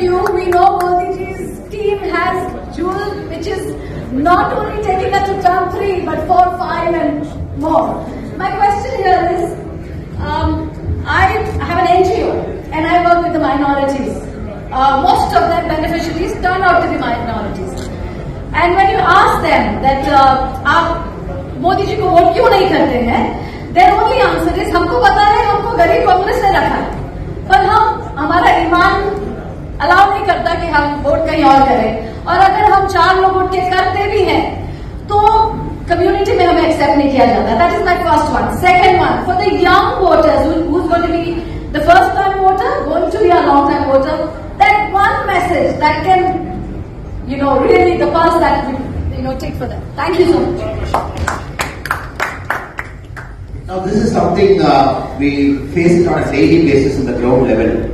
you, we know Modi ji's team has jewel which is not only taking us to term 3 but 4, 5 and more. My question here is, I have an NGO and I work with the minorities. Most of their beneficiaries turn out to be minorities. And when you ask them that आप मोदी जी को vote क्यों नहीं करते हैं, their only answer is हमको पता है हमको गरीब कांग्रेस ने रखा है, पर हमारा ईमान अलाउ नहीं करता कि हम वोट कहीं और करें, और अगर हम 4 लोग वोट के करते भी हैं तो कम्युनिटी में हमें एक्सेप्ट नहीं किया जाता. That is my first one. Second one, for the young voters who's going to be the first time voter, going to be a long time voter, that one message that can, really the pulse that take for them. Thank you so much. Now this is something we face it on a daily basis in the ground level.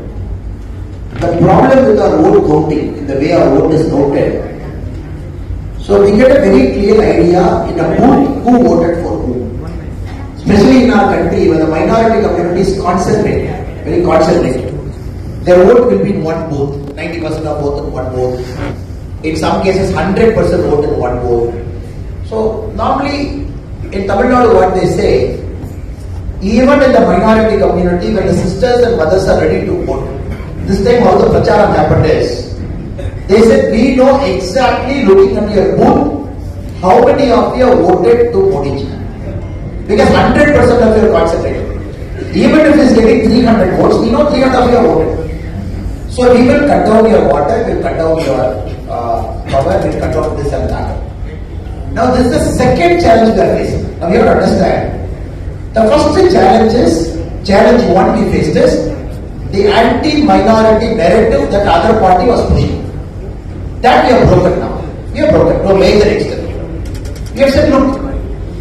The problem with our vote counting, in the way our vote is noted, so we get a very clear idea in a booth who voted for whom. Especially in our country where the minority community is concentrated, very concentrated. Their vote will be in one booth, 90% of vote in one booth. In some cases 100% vote in one booth. So normally in Tamil Nadu what they say, even in the minority community, when the sisters and mothers are ready to vote, this time how the pracharam happened is, they said, we know exactly looking at your booth, how many of you have voted to Modi ji. Because 100% of you are concentrated. Even if he is getting 300 votes, we know 300 of you have voted. So we will cut down your water, we will cut down your power, we will cut down this and that. Now this is the second challenge we are facing. Now you have to understand. The first challenge is, challenge 1 we faced is, the anti-minority narrative that the other party was pushing. That we have broken now. We have broken to a major extent. We have said, look,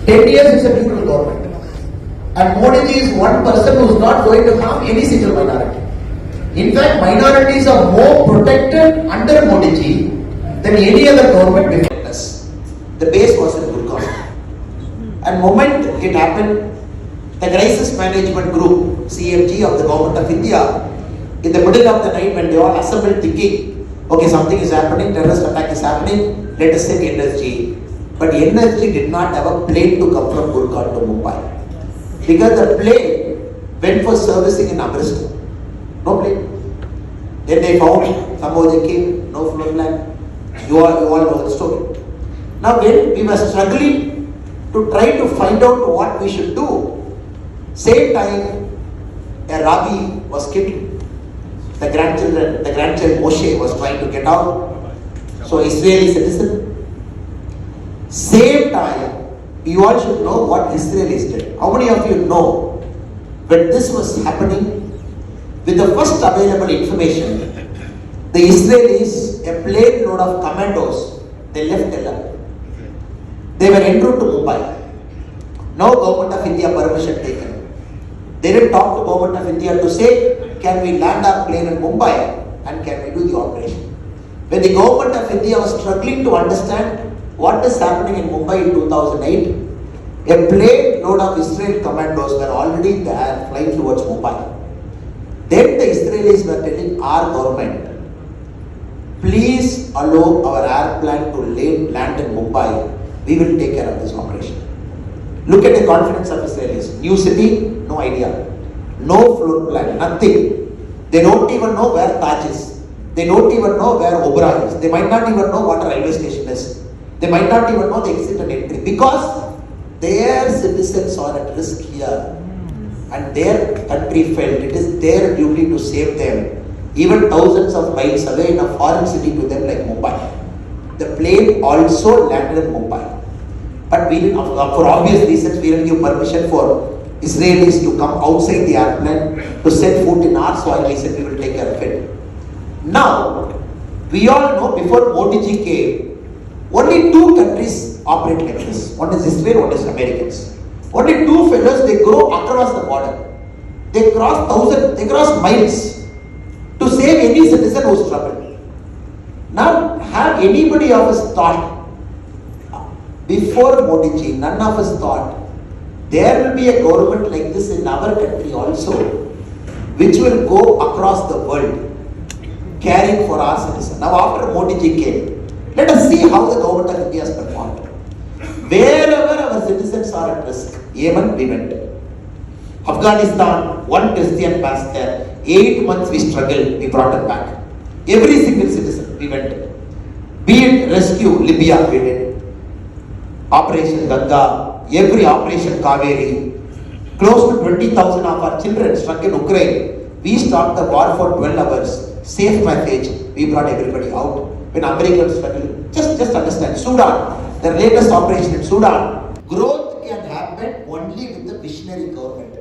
10 years is a beautiful government. And Modi ji is one person who is not going to harm any single minority. In fact, minorities are more protected under Modi ji than any other government before us. The base was in good government. And moment it happened, the crisis management group, CMG of the government of India, in the middle of the night when they all assembled thinking, okay, something is happening, terrorist attack is happening, let us take NSG. But NSG did not have a plane to come from Gurgaon to Mumbai. Because the plane went for servicing in Amritsar. No plane. Then they found somehow they came, no floor plan. You all know the story. Now when we were struggling to try to find out what we should do, same time a Rabbi was killed. The grandchild Moshe was trying to get out. So Israeli citizen. Same time, you all should know what Israelis did. How many of you know when this was happening, with the first available information, the Israelis, a plane load of commandos, they left Tel Aviv. They were en route to Mumbai. No government of India permission taken. They didn't talk to government of India to say, can we land our plane in Mumbai and can we do the operation? When the government of India was struggling to understand what is happening in Mumbai in 2008, a plane load of Israeli commandos were already in the air flying towards Mumbai. Then the Israelis were telling our government, please allow our airplane to land in Mumbai. We will take care of this operation. Look at the confidence of Israelis. New city, no idea. No floor plan, nothing. They don't even know where Taj is. They don't even know where Obra is. They might not even know what a railway station is. They might not even know the exit and entry. Because their citizens are at risk here. And their country felt it is their duty to save them. Even thousands of miles away in a foreign city to them like Mumbai. The plane also landed in Mumbai. But we didn't, for obvious reasons, we didn't give permission for Israelis to come outside the airplane to set foot in our soil. We said we will take care of it. Now, we all know before Modi ji came, only 2 countries operate like this. One is Israel, one is Americans. Only 2 fellows, they go across the border. They cross miles to save any citizen who is troubled. Now, have anybody of us thought, before Modi ji, none of us thought, there will be a government like this in our country also, which will go across the world caring for our citizens. Now after Modi ji came, let us see how the government of India has performed. Wherever our citizens are at risk, Yemen we went. Afghanistan, one Christian pastor, 8 months we struggled, we brought him back. Every single citizen we went. Be it rescue, Libya we did. Operation Ganga, every Operation Kaveri, close to 20,000 of our children struck in Ukraine. We stopped the war for 12 hours, safe passage, we brought everybody out. When Americans struggled, just understand, Sudan, the latest operation in Sudan. Growth can happen only with the visionary government.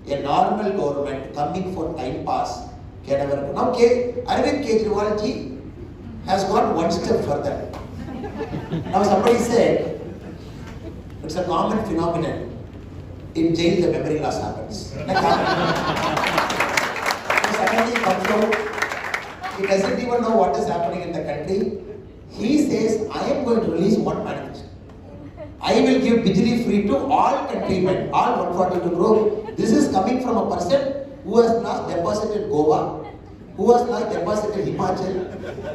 A normal government coming for time pass can never go. Now Arvind Kejriwal ji has gone one step further. Now somebody said, it's a common phenomenon. In jail the memory loss happens. Suddenly he comes out, he doesn't even know what is happening in the country. He says, I am going to release one manifesto. I will give Bijli free to all countrymen, all 142 crore. This is coming from a person who has not deposited Goa, who has not deposited Himachal.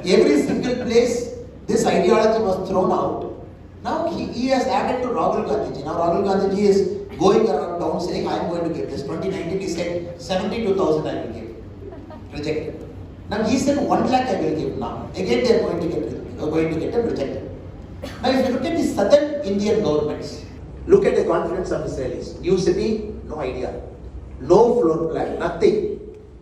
Every single place, this ideology was thrown out. Now he has added to Rahul Gandhi. Now Rahul Gandhi is going around town saying, I am going to give this. 2019 he said, 72,000 I will give. Rejected. Now he said, 1 lakh I will give now. Again they are going to get him rejected. Now if you look at the southern Indian governments, look at the confidence of Israelis. New city, no idea. No floor plan, nothing.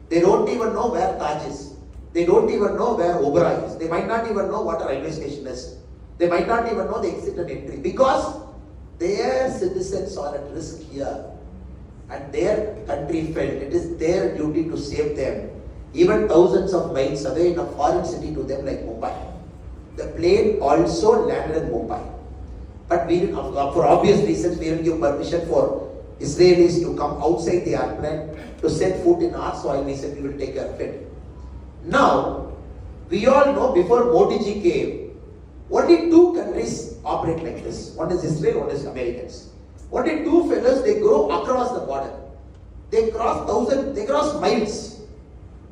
They don't even know where Taj is. They don't even know where Oberoi is. They might not even know what a railway station is. They might not even know the exit and entry because their citizens are at risk here and their country felt it is their duty to save them. Even thousands of miles away in a foreign city to them like Mumbai. The plane also landed in Mumbai. But we didn't, for obvious reasons, we didn't give permission for Israelis to come outside the airplane to set foot in our soil. We said we will take care of it. Now, we all know before Modi ji came, only 2 countries operate like this. One is Israel, one is Americans. Only 2 fellows, they go across the border. They cross miles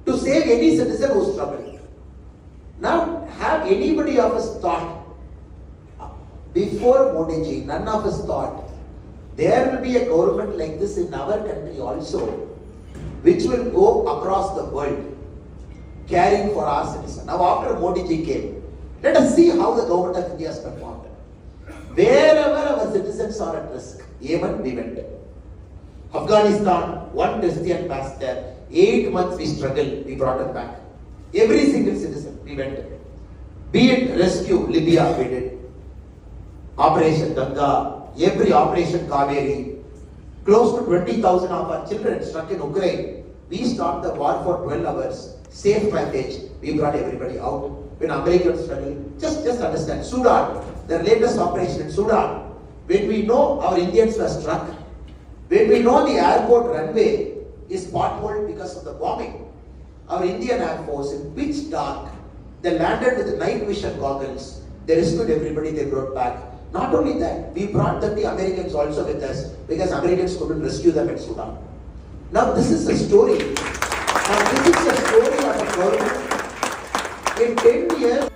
to save any citizen who's troubled. Now, have anybody of us thought, before Modi ji, none of us thought, there will be a government like this in our country also, which will go across the world, caring for our citizens. Now after Modi ji came, let us see how the government of India has performed. Wherever our citizens are at risk, Yemen we went. Afghanistan, one Christian pastor, 8 months we struggled, we brought him back. Every single citizen we went. Be it rescue, Libya we did. Operation Ganga, every Operation Kaveri, close to 20,000 of our children struck in Ukraine. We stopped the war for 12 hours, safe passage, we brought everybody out. When Americans struggled, just understand, Sudan, the latest operation in Sudan, when we know our Indians were struck, when we know the airport runway is potholed because of the bombing, our Indian Air Force in pitch dark, they landed with the night vision goggles, they rescued everybody, they brought back. Not only that, we brought the Americans also with us because Americans couldn't rescue them in Sudan. Now this is a story. Now this is a story of a government. In 10 years,